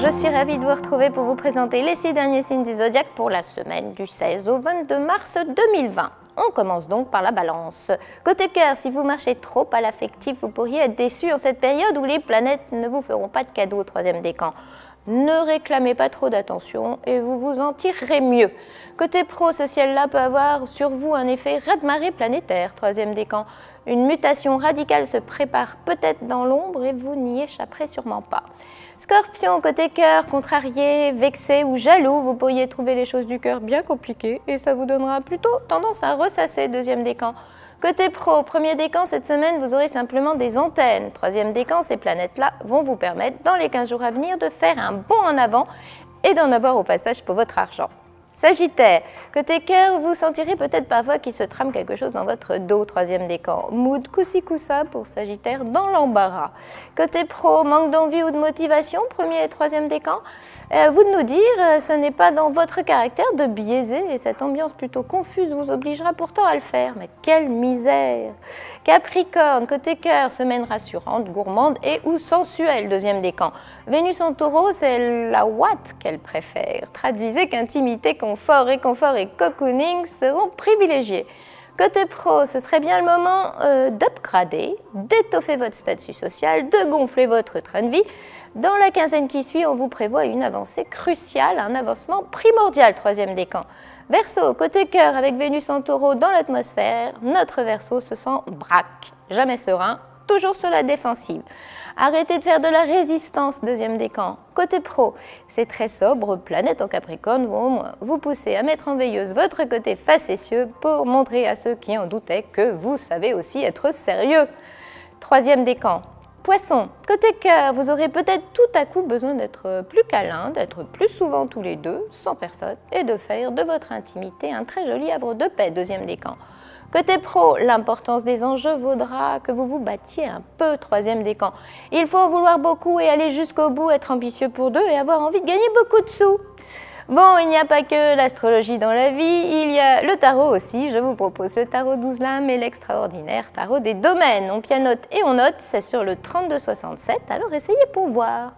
je suis ravie de vous retrouver pour vous présenter les 6 derniers signes du zodiaque pour la semaine du 16 au 22 mars 2020. On commence donc par la balance. Côté cœur, si vous marchez trop à l'affectif, vous pourriez être déçu en cette période où les planètes ne vous feront pas de cadeaux au 3e décan. Ne réclamez pas trop d'attention et vous vous en tirerez mieux. Côté pro, ce ciel-là peut avoir sur vous un effet raz-de-marée planétaire, 3e décan. Une mutation radicale se prépare peut-être dans l'ombre et vous n'y échapperez sûrement pas. Scorpion, côté cœur, contrarié, vexé ou jaloux, vous pourriez trouver les choses du cœur bien compliquées et ça vous donnera plutôt tendance à ressasser, 2e décan. Côté pro, 1er décan, cette semaine, vous aurez simplement des antennes. 3e décan, ces planètes-là vont vous permettre, dans les 15 jours à venir, de faire un bond en avant et d'en avoir au passage pour votre argent. Sagittaire, côté cœur, vous sentirez peut-être parfois qu'il se trame quelque chose dans votre dos, 3e décan. Mood coussi coussa pour Sagittaire dans l'embarras. Côté pro, manque d'envie ou de motivation, 1er et 3e décan. Vous de nous dire, ce n'est pas dans votre caractère de biaiser et cette ambiance plutôt confuse vous obligera pourtant à le faire. Mais quelle misère! Capricorne, côté cœur, semaine rassurante, gourmande et ou sensuelle, 2e décan. Vénus en taureau, c'est la ouate qu'elle préfère. Traduisez qu'intimité, confort, réconfort et cocooning seront privilégiés. Côté pro, ce serait bien le moment d'upgrader, d'étoffer votre statut social, de gonfler votre train de vie. Dans la quinzaine qui suit, on vous prévoit une avancée cruciale, un avancement primordial, 3e décan. Verseau, côté cœur, avec Vénus en taureau dans l'atmosphère, notre Verseau se sent braque, jamais serein, toujours sur la défensive. Arrêtez de faire de la résistance, 2e décan. Côté pro, ces très sobres planètes en Capricorne vont au moins vous pousser à mettre en veilleuse votre côté facétieux pour montrer à ceux qui en doutaient que vous savez aussi être sérieux. 3e décan. Poisson, côté cœur, vous aurez peut-être tout à coup besoin d'être plus câlin, d'être plus souvent tous les deux, sans personne, et de faire de votre intimité un très joli havre de paix, 2e décan. Côté pro, l'importance des enjeux vaudra que vous vous battiez un peu, 3e décan. Il faut en vouloir beaucoup et aller jusqu'au bout, être ambitieux pour deux et avoir envie de gagner beaucoup de sous. Bon, il n'y a pas que l'astrologie dans la vie, il y a le tarot aussi. Je vous propose le tarot 12 lames et l'extraordinaire tarot des domaines. On pianote et on note, c'est sur le 3267, alors essayez pour voir.